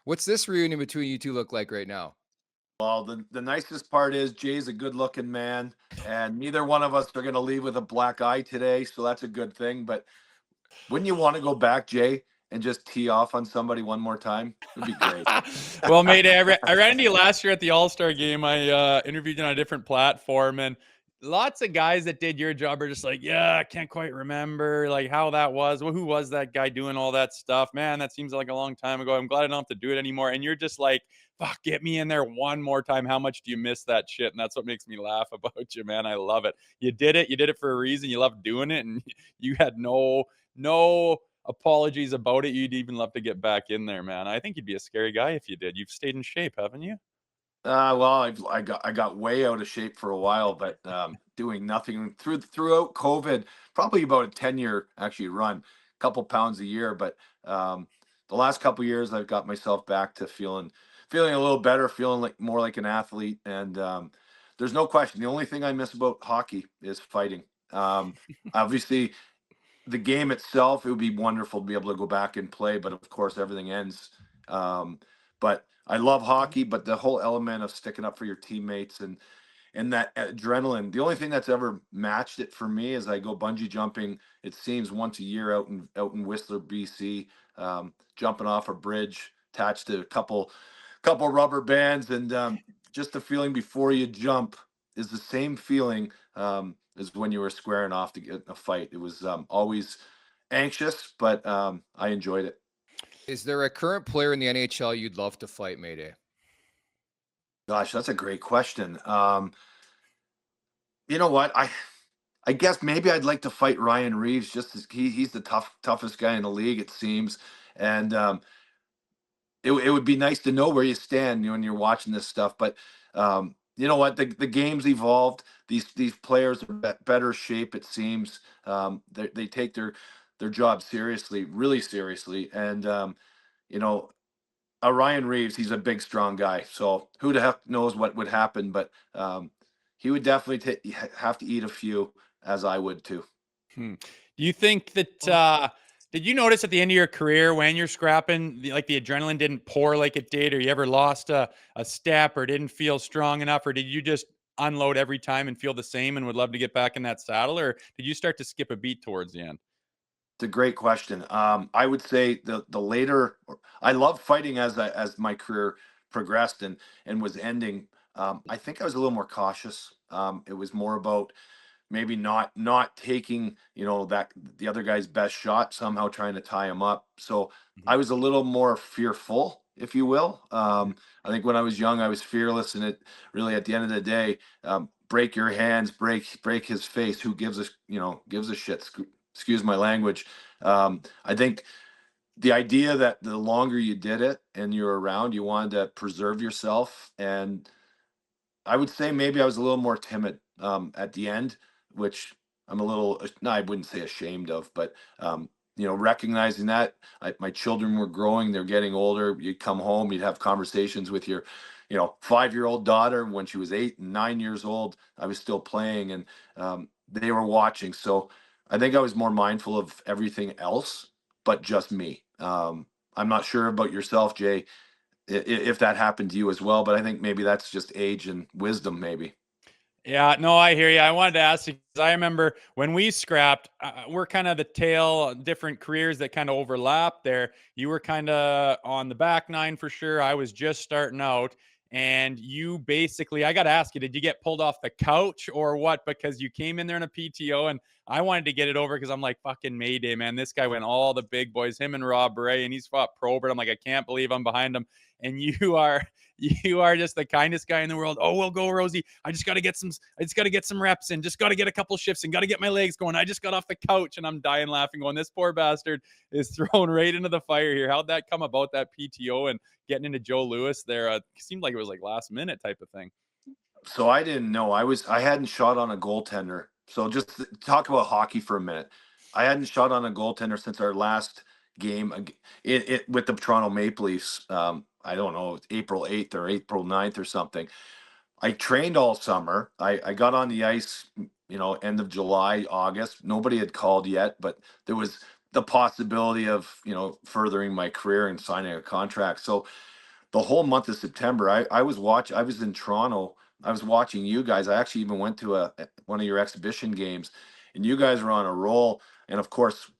What's this reunion between you two look like right now? Well, the nicest part is Jay's a good-looking man, and neither one of us are gonna leave with a black eye today, so that's a good thing, but wouldn't you wanna go back, Jay, and just tee off on somebody one more time? It'd be great. Well, mate, I ran into you last year at the All-Star game. I interviewed you on a different platform, and lots of guys that did your job are just like, yeah, I can't quite remember like how that was. Well, who was that guy doing all that stuff? Man, that seems like a long time ago. I'm glad I don't have to do it anymore. And you're just like, fuck, get me in there one more time. How much do you miss that shit? And that's what makes me laugh about you, man. I love it. You did it. You did it for a reason. You love doing it, and you had no apologies about it. You'd even love to get back in there, man. I think you'd be a scary guy if you did. You've stayed in shape, haven't you? Well, I got way out of shape for a while, but doing nothing throughout COVID, probably about a 10-year actually run, a couple pounds a year. But the last couple years, I've got myself back to feeling a little better, feeling like more like an athlete. And there's no question. The only thing I miss about hockey is fighting. Obviously, the game itself, it would be wonderful to be able to go back and play, but of course everything ends. But I love hockey, but the whole element of sticking up for your teammates and that adrenaline. The only thing that's ever matched it for me is I go bungee jumping. It seems once a year out in Whistler, BC, jumping off a bridge attached to a couple rubber bands, and just the feeling before you jump is the same feeling as when you were squaring off to get in a fight. It was always anxious, but I enjoyed it. Is there a current player in the NHL you'd love to fight, Mayday? Gosh, that's a great question. You know what? I guess maybe I'd like to fight Ryan Reeves. Just as he's the toughest guy in the league, it seems, and it would be nice to know where you stand when you're watching this stuff. But you know what? The game's evolved. These players are better shape. It seems they take their job seriously, really seriously, and you know. Ryan Reeves, he's a big, strong guy. So who the heck knows what would happen? But he would definitely have to eat a few, as I would too. Do you think that did you notice at the end of your career when you're scrapping, like the adrenaline didn't pour like it did, or you ever lost a step or didn't feel strong enough, or did you just unload every time and feel the same and would love to get back in that saddle, or did you start to skip a beat towards the end? It's a great question. I would say the later I love fighting as my career progressed and was ending. I think I was a little more cautious. It was more about maybe not taking that the other guy's best shot, somehow trying to tie him up. So I was a little more fearful, if you will. I think when I was young I was fearless, and it really, at the end of the day, break your hands, break his face, who gives a shit. Excuse my language. I think the idea that the longer you did it and you're around, you wanted to preserve yourself. And I would say maybe I was a little more timid at the end, which I'm a little, no, I wouldn't say ashamed of, but recognizing that my children were growing, they're getting older. You'd come home, you'd have conversations with your, 5-year-old daughter. When she was 8 and 9 years old, I was still playing, and they were watching. So I think I was more mindful of everything else, but just me. I'm not sure about yourself, Jay, if that happened to you as well, but I think maybe that's just age and wisdom, maybe. Yeah, no, I hear you. I wanted to ask you because I remember when we scrapped, we're kind of the tail, different careers that kind of overlap there. You were kind of on the back nine for sure. I was just starting out. And you basically, I got to ask you, did you get pulled off the couch or what? Because you came in there in a PTO, and I wanted to get it over because I'm like, fucking Mayday, man. This guy went all the big boys, him and Rob Ray, and he's fought Probert. I'm like, I can't believe I'm behind him. And you are just the kindest guy in the world. Oh, we'll go, Rosie. I just got to get some reps in. Just got to get a couple shifts and got to get my legs going. I just got off the couch, and I'm dying laughing going, this poor bastard is thrown right into the fire here. How'd that come about, that PTO and getting into Joe Louis there? Seemed like it was like last minute type of thing. So I didn't know. I hadn't shot on a goaltender. So just talk about hockey for a minute. I hadn't shot on a goaltender since our last game with the Toronto Maple Leafs. I don't know, April 8th or April 9th or something. I trained all summer. I got on the ice, end of July, August. Nobody had called yet, but there was the possibility of, furthering my career and signing a contract. So the whole month of September, I was in Toronto. I was watching you guys. I actually even went to one of your exhibition games, and you guys were on a roll. And of course,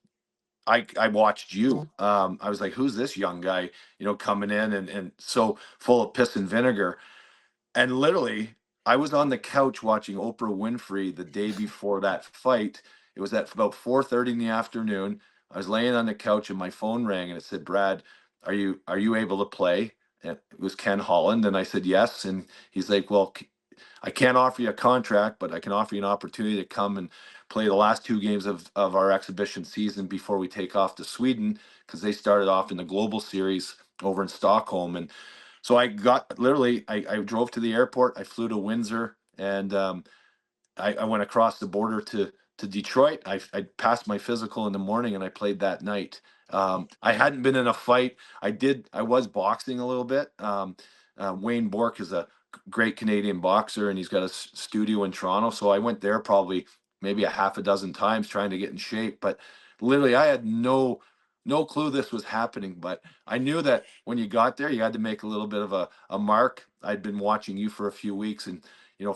I watched you. I was like, who's this young guy, coming in and so full of piss and vinegar. And literally, I was on the couch watching Oprah Winfrey the day before that fight. It was at about 4:30 in the afternoon. I was laying on the couch and my phone rang and it said, "Brad, are you able to play?" And it was Ken Holland, and I said yes. And he's like, "Well, I can't offer you a contract, but I can offer you an opportunity to come and play the last two games of our exhibition season before we take off to Sweden, because they started off in the Global Series over in Stockholm." And so I drove to the airport, I flew to Windsor, and I went across the border to Detroit. I passed my physical in the morning, and I played that night. I hadn't been in a fight. I was boxing a little bit. Wayne Bork is a great Canadian boxer, and he's got a studio in Toronto. So I went there probably maybe a half a dozen times trying to get in shape. But literally, I had no clue this was happening. But I knew that when you got there, you had to make a little bit of a mark. I'd been watching you for a few weeks, and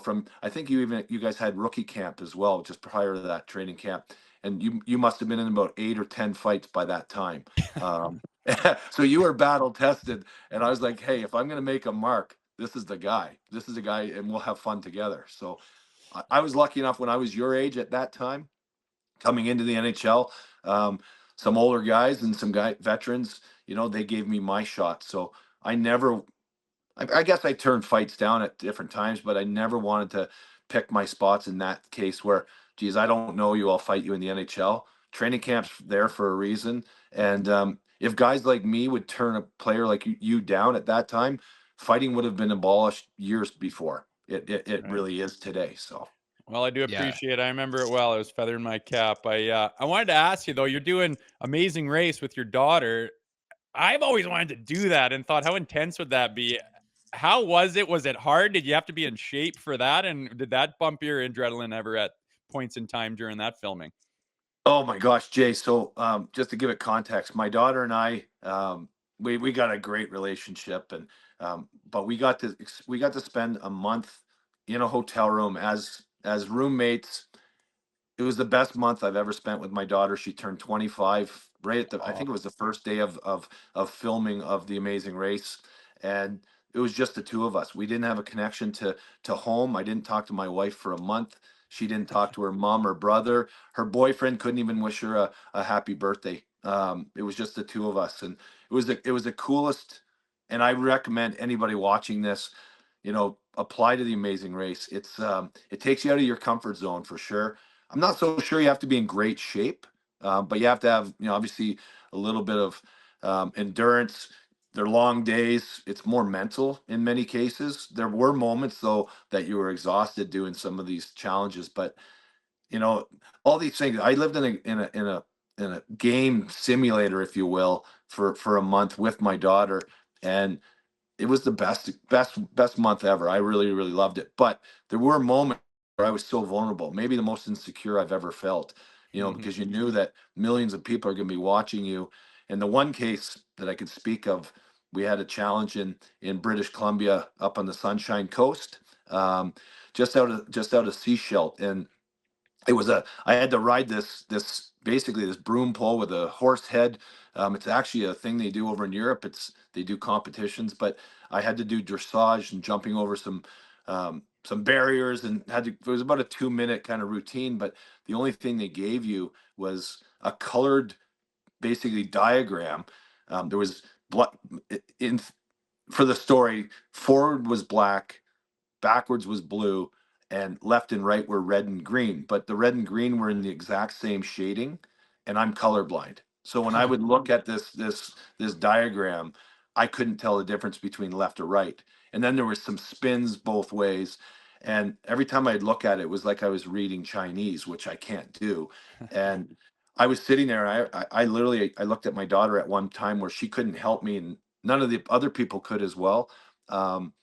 from I think you guys had rookie camp as well, just prior to that training camp, and you must have been in about 8 or 10 fights by that time. Um, so you were battle tested, and I was like, hey, if I'm going to make a mark, this is the guy. This is the guy, and we'll have fun together. So I was lucky enough when I was your age at that time, coming into the NHL. Um, some older guys and some veterans, they gave me my shot. So I never I guess I turned fights down at different times, but I never wanted to pick my spots in that case where, geez, I don't know you, I'll fight you in the NHL. Training camp's there for a reason. And if guys like me would turn a player like you down at that time, fighting would have been abolished years before. It Right. really is today. So. Well, I do Yeah. appreciate it. I remember it well. I was feathering my cap. I wanted to ask you though, you're doing Amazing Race with your daughter. I've always wanted to do that and thought, how intense would that be? How was it? Was it hard? Did you have to be in shape for that? And did that bump your adrenaline ever at points in time during that filming? Oh my gosh, Jay. So just to give it context, my daughter and I, we got a great relationship, and but we got to spend a month in a hotel room as roommates. It was the best month I've ever spent with my daughter. She turned 25 right at I Oh, think it was the first day of filming of The Amazing Race, and it was just the two of us. We didn't have a connection to home. I didn't talk to my wife for a month. She didn't talk to her mom or brother. Her boyfriend couldn't even wish her a happy birthday. It was just the two of us, and it was the coolest. And I recommend anybody watching this, apply to The Amazing Race. It takes you out of your comfort zone for sure. I'm not so sure you have to be in great shape, but you have to have, obviously a little bit of endurance. They're long days. It's more mental in many cases. There were moments though that you were exhausted doing some of these challenges, but you know, all these things. I lived in a game simulator, if you will, for a month with my daughter, and it was the best month ever. I really, really loved it. But there were moments where I was so vulnerable, maybe the most insecure I've ever felt, mhm. because you knew that millions of people are going to be watching you. And the one case that I could speak of, we had a challenge in British Columbia up on the Sunshine Coast, um, just out of Seashell, and I had to ride this basically this broom pole with a horse head. It's actually a thing they do over in Europe. They do competitions, but I had to do dressage and jumping over some barriers, and it was about a 2 minute kind of routine. But the only thing they gave you was a colored basically diagram. There was black in for the story. Forward was black, backwards was blue, and left and right were red and green. But the red and green were in the exact same shading, and I'm colorblind. So when I would look at this diagram, I couldn't tell the difference between left or right. And then there was some spins both ways. And every time I'd look at it, it was like I was reading Chinese, which I can't do. And I was sitting there. I literally I looked at my daughter at one time where she couldn't help me, and none of the other people could as well. Um,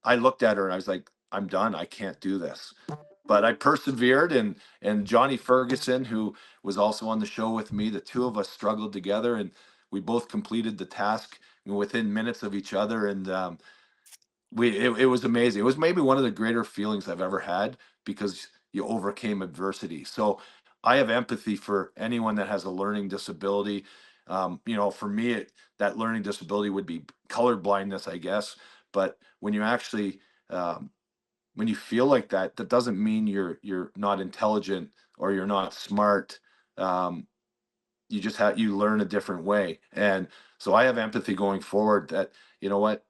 I looked at her and I was like, I'm done. I can't do this. But I persevered, and Johnny Ferguson, who was also on the show with me, the two of us struggled together, and We both completed the task within minutes of each other, and it was amazing. It was maybe one of the greater feelings I've ever had because you overcame adversity. So I have empathy for anyone that has a learning disability. For me, that learning disability would be color blindness, I guess. But when you actually when you feel like that, that doesn't mean you're not intelligent or you're not smart. Um, you just you learn a different way, and so I have empathy going forward. That you know what,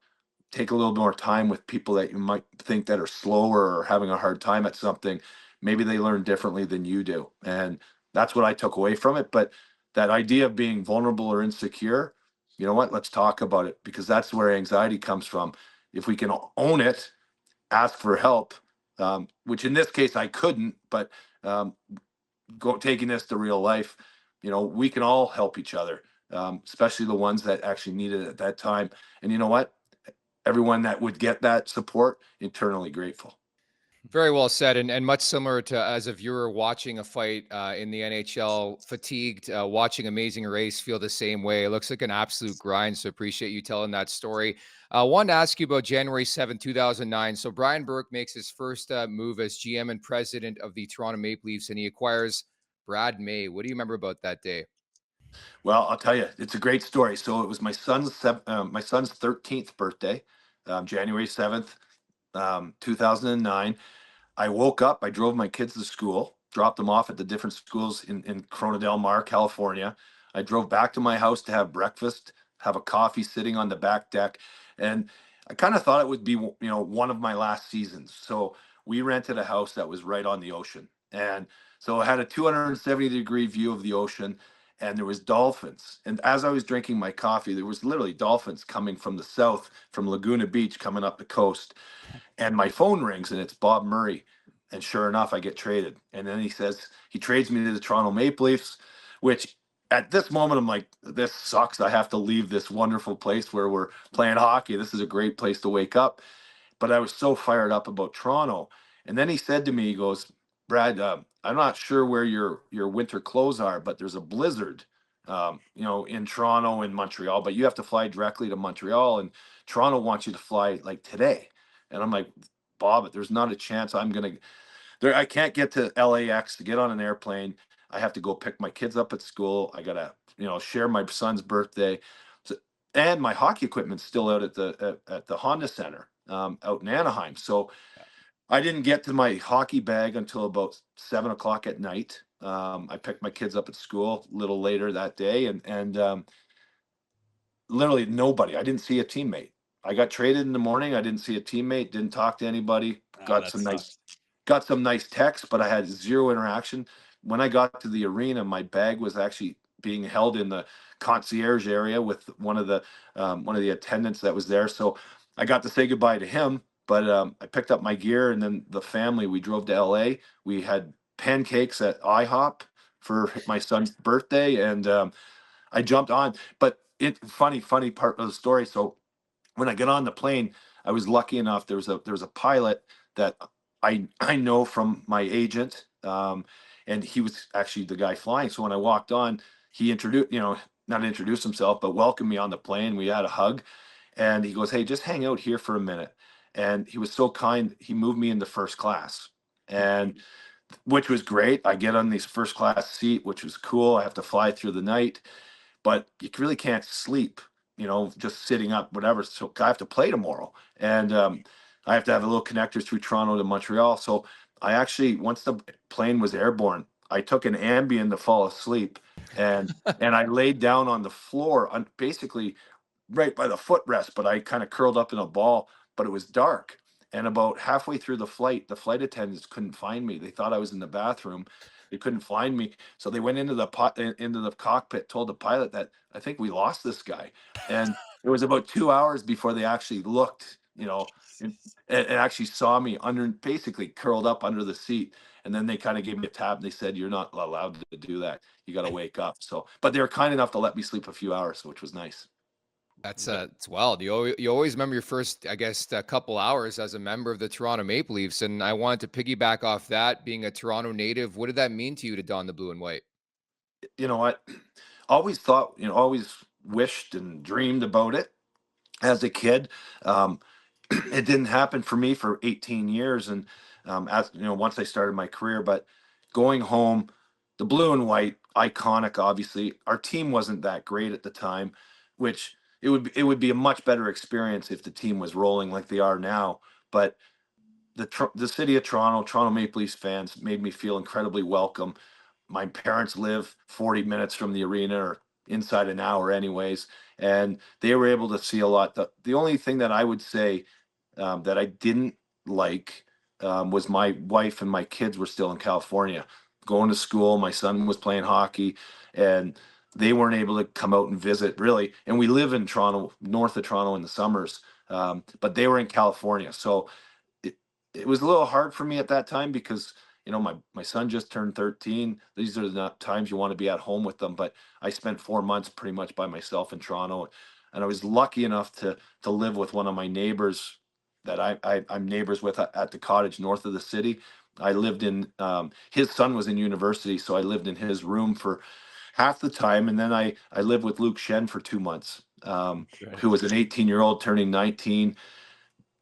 take a little more time with people that you might think that are slower or having a hard time at something. Maybe they learn differently than you do. And that's what I took away from it. But that idea of being vulnerable or insecure, you know what? Let's talk about it, because that's where anxiety comes from. If we can own it, ask for help, which in this case I couldn't, but um, taking this to real life, we can all help each other, especially the ones that actually need it at that time. And you know what? Everyone that would get that support, eternally grateful. Very well said, and much similar to as a viewer watching a fight in the NHL, fatigued, watching Amazing Race, feel the same way. It looks like an absolute grind, so appreciate you telling that story. Wanted to ask you about January 7th, 2009. So Brian Burke makes his first move as GM and president of the Toronto Maple Leafs, and he acquires Brad May. What do you remember about that day? Well, I'll tell you, it's a great story. So it was my son's 13th birthday, January 7th, 2009. I woke up, I drove my kids to school, dropped them off at the different schools in Corona Del Mar, California. I drove back to my house to have breakfast, have a coffee sitting on the back deck. And I kind of thought it would be, one of my last seasons. So we rented a house that was right on the ocean. And so I had a 270-degree view of the ocean, and there was dolphins. And as I was drinking my coffee, there was literally dolphins coming from the south, from Laguna Beach, coming up the coast. And my phone rings, and it's Bob Murray. And sure enough, I get traded. And then he says he trades me to the Toronto Maple Leafs, which at this moment I'm like, this sucks. I have to leave this wonderful place where we're playing hockey. This is a great place to wake up. But I was so fired up about Toronto. And then he said to me, he goes, Brad, I'm not sure where your winter clothes are, but there's a blizzard, in Toronto and Montreal, but you have to fly directly to Montreal, and Toronto wants you to fly like today. And I'm like, Bob, there's not a chance I'm gonna there. I can't get to LAX to get on an airplane. I have to go pick my kids up at school. I gotta, share my son's birthday, so, and my hockey equipment's still out at the Honda Center, out in Anaheim. So I didn't get to my hockey bag until about 7 o'clock at night. I picked my kids up at school a little later that day, and literally nobody. I didn't see a teammate. I got traded in the morning. I didn't see a teammate. Didn't talk to anybody. Oh, Got that some sucks. nice texts, but I had zero interaction. When I got to the arena, my bag was actually being held in the concierge area with one of the attendants that was there. So I got to say goodbye to him. But I picked up my gear, and then the family, we drove to LA. We had pancakes at IHOP for my son's birthday, and I jumped on. But funny part of the story. So when I got on the plane, I was lucky enough. There was a pilot that I know from my agent, and he was actually the guy flying. So when I walked on, he introduced, not introduced himself, but welcomed me on the plane. We had a hug, and he goes, "Hey, just hang out here for a minute." And he was so kind. He moved me into first class, and which was great. I get on this first class seat, which was cool. I have to fly through the night, but you really can't sleep, just sitting up, whatever. So I have to play tomorrow. And I have to have a little connector through Toronto to Montreal. So I actually, once the plane was airborne, I took an Ambien to fall asleep. And I laid down on the floor, basically right by the footrest, but I kind of curled up in a ball, but it was dark. And about halfway through the flight attendants couldn't find me. They thought I was in the bathroom. They couldn't find me. So they went into the cockpit, told the pilot that I think we lost this guy. And it was about 2 hours before they actually looked, and actually saw me basically curled up under the seat. And then they kind of gave me a tap, and they said, "You're not allowed to do that. You got to wake up." So, but they were kind enough to let me sleep a few hours, which was nice. That's it's wild. You always remember your first, I guess, a couple hours as a member of the Toronto Maple Leafs, and I wanted to piggyback off that. Being a Toronto native, what did that mean to you to don the blue and white? You know what? Always thought, always wished and dreamed about it as a kid. It didn't happen for me for 18 years. And as you know, once I started my career, but going home, the blue and white, iconic, obviously. Our team wasn't that great at the time, which it would be a much better experience if the team was rolling like they are now. But the city of Toronto Maple Leafs fans made me feel incredibly welcome. My parents live 40 minutes from the arena, or inside an hour anyways, and they were able to see a lot. The only thing that I would say that I didn't like was my wife and my kids were still in California going to school. My son was playing hockey, and they weren't able to come out and visit really. And we live in Toronto, north of Toronto in the summers, but they were in California. So it, it was a little hard for me at that time because my son just turned 13. These are the times you want to be at home with them. But I spent 4 months pretty much by myself in Toronto, and I was lucky enough to live with one of my neighbors that I'm neighbors with at the cottage north of the city. I lived in his son was in university, so I lived in his room for half the time, and then I lived with Luke Shen for 2 months, Okay. who was an 18-year-old turning 19.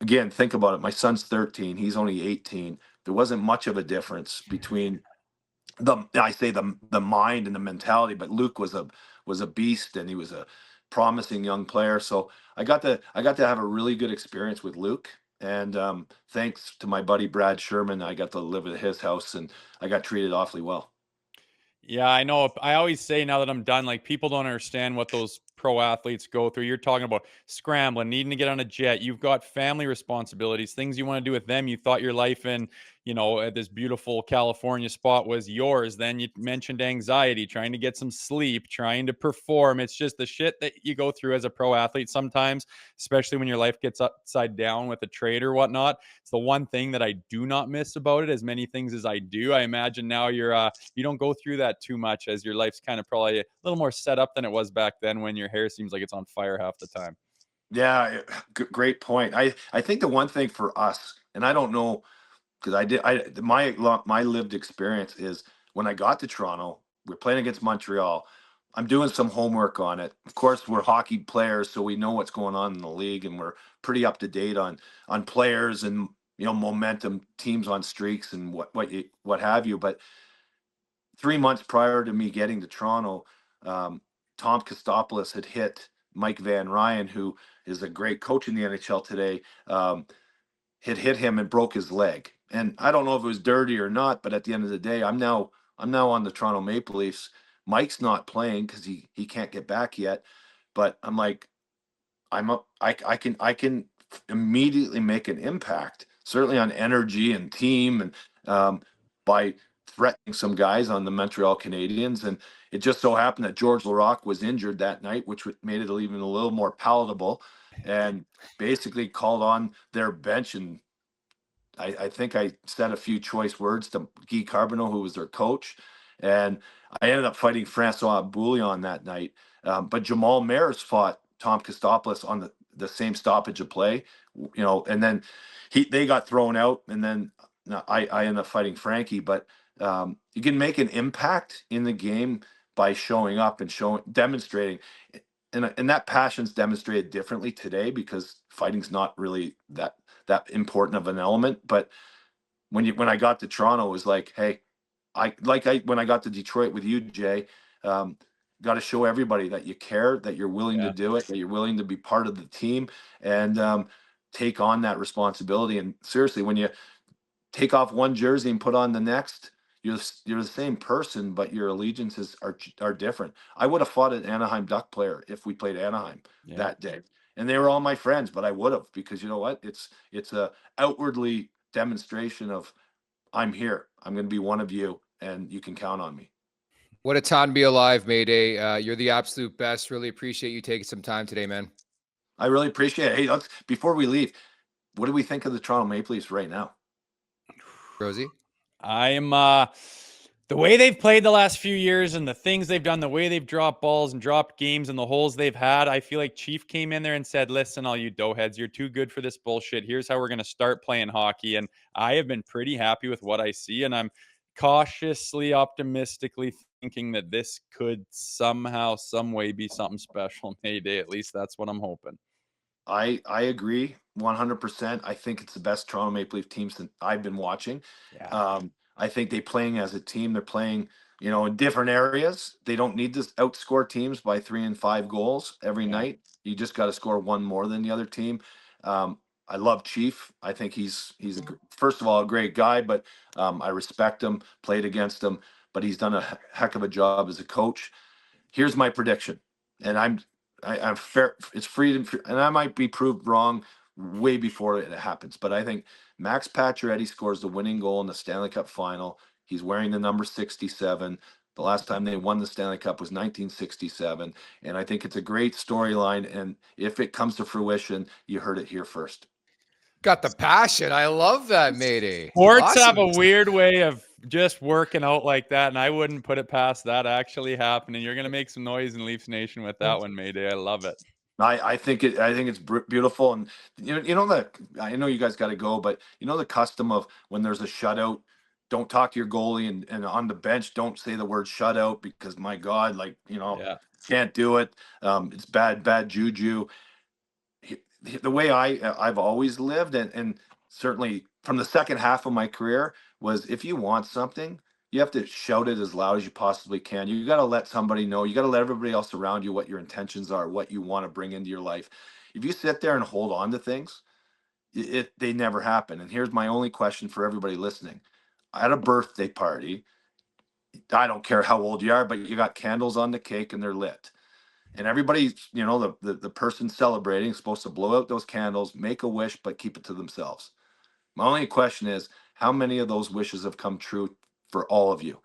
Again, think about it. My son's 13. He's only 18. There wasn't much of a difference between the mind and the mentality, but Luke was a beast, and he was a promising young player. So I got to have a really good experience with Luke. And thanks to my buddy Brad Sherman, I got to live at his house, and I got treated awfully well. Yeah, I know. I always say now that I'm done, like people don't understand what those pro athletes go through. You're talking about scrambling, needing to get on a jet. You've got family responsibilities, things you want to do with them. You thought your life in, at this beautiful California spot was yours. Then you mentioned anxiety, trying to get some sleep, trying to perform. It's just the shit that you go through as a pro athlete sometimes, especially when your life gets upside down with a trade or whatnot. It's the one thing that I do not miss about it, as many things as I do. I imagine now you don't go through that too much, as your life's kind of probably a little more set up than it was back then when your hair seems like it's on fire half the time. Yeah, great point. I think the one thing for us, and I don't know because my lived experience is when I got to Toronto, we're playing against Montreal. I'm doing some homework on it. Of course, we're hockey players, so we know what's going on in the league, and we're pretty up to date on players and momentum, teams on streaks, and what have you. But 3 months prior to me getting to Toronto, Tom Kostopoulos had hit Mike Van Ryan, who is a great coach in the NHL today. Had hit him and broke his leg. And I don't know if it was dirty or not, but at the end of the day, I'm now on the Toronto Maple Leafs. Mike's not playing because he can't get back yet. But I'm like, I can immediately make an impact, certainly on energy and team, and by threatening some guys on the Montreal Canadiens. And it just so happened that George Laraque was injured that night, which made it even a little more palatable, and basically called on their bench. And I think I said a few choice words to Guy Carbonneau, who was their coach, and I ended up fighting Francois Bouillon that night. But Jamal Mayers fought Tom Kostopoulos on the same stoppage of play, and then they got thrown out, and then I ended up fighting Frankie. But you can make an impact in the game by showing up and demonstrating. And that passion's demonstrated differently today because fighting's not really that important of an element. But when I got to Toronto, it was like, hey, when I got to Detroit with you, Jay, got to show everybody that you care, that you're willing to do it, that you're willing to be part of the team, and take on that responsibility. And seriously, when you take off one jersey and put on the next, you're the same person, but your allegiances are different. I would have fought an Anaheim Duck player if we played Anaheim that day, and they were all my friends. But I would have, because you know what? It's a outwardly demonstration of I'm here. I'm going to be one of you, and you can count on me. What a time to be alive, Mayday. You're the absolute best. Really appreciate you taking some time today, man. I really appreciate it. Hey, before we leave, what do we think of the Toronto Maple Leafs right now? Rosie? I am the way they've played the last few years and the things they've done, the way they've dropped balls and dropped games and the holes they've had. I feel like Chief came in there and said, listen, all you doughheads, you're too good for this bullshit. Here's how we're going to start playing hockey. And I have been pretty happy with what I see. And I'm cautiously, optimistically thinking that this could somehow, some way be something special May Day. At least that's what I'm hoping. I agree 100%. I think it's the best Toronto Maple Leaf teams that I've been watching. Yeah. I think they playing as a team. They're playing, in different areas. They don't need to outscore teams by 3 and 5 goals every Yeah. night. You just got to score one more than the other team. I love Chief. I think he's first of all a great guy, but I respect him. Played against him, but he's done a heck of a job as a coach. Here's my prediction, and I'm fair. It's free, and I might be proved wrong way before it happens. But I think Max Pacioretty scores the winning goal in the Stanley Cup final. He's wearing the number 67. The last time they won the Stanley Cup was 1967, and I think it's a great storyline. And if it comes to fruition, you heard it here first. Got the passion. I love that, Mayday. Sports have Awesome. a weird way of just working out like that, and I wouldn't put it past that actually happening. You're gonna make some noise in Leafs Nation with that one, Mayday. I love it. I think it's beautiful, and that I know you guys got to go, but the custom of when there's a shutout, don't talk to your goalie, and on the bench, don't say the word shutout because my God, Yeah. can't do it. It's bad juju. The way I've always lived, and certainly from the second half of my career, was if you want something, you have to shout it as loud as you possibly can. You got to let somebody know. You got to let everybody else around you what your intentions are, what you want to bring into your life. If you sit there and hold on to things, they never happen. And here's my only question for everybody listening. At a birthday party, I don't care how old you are, but you got candles on the cake and they're lit. And everybody, the person celebrating is supposed to blow out those candles, make a wish, but keep it to themselves. My only question is, how many of those wishes have come true for all of you?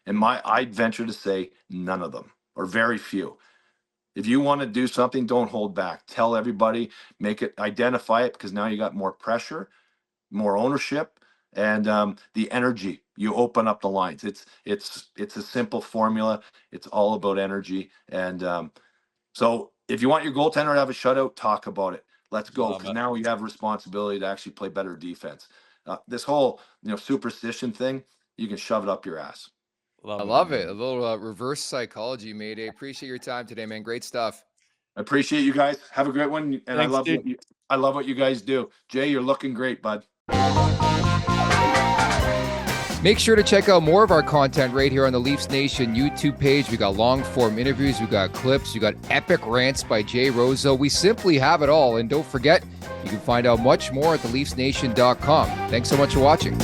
And I'd venture to say none of them, or very few. If you want to do something, don't hold back. Tell everybody, identify it, because now you got more pressure, more ownership, and the energy. You open up the lines. It's a simple formula. It's all about energy. And so if you want your goaltender to have a shutout, talk about it. Let's go, because now you have responsibility to actually play better defense. This whole superstition thing, you can shove it up your ass. I love it. A little reverse psychology, Mayday. Appreciate your time today, man. Great stuff. I appreciate you guys. Have a great one, and Thanks, I love what you guys do. Jay, you're looking great, bud. Make sure to check out more of our content right here on the Leafs Nation YouTube page. We got long form interviews, we got clips, we got epic rants by Jay Rosehill. We simply have it all. And don't forget, you can find out much more at theleafsnation.com. Thanks so much for watching.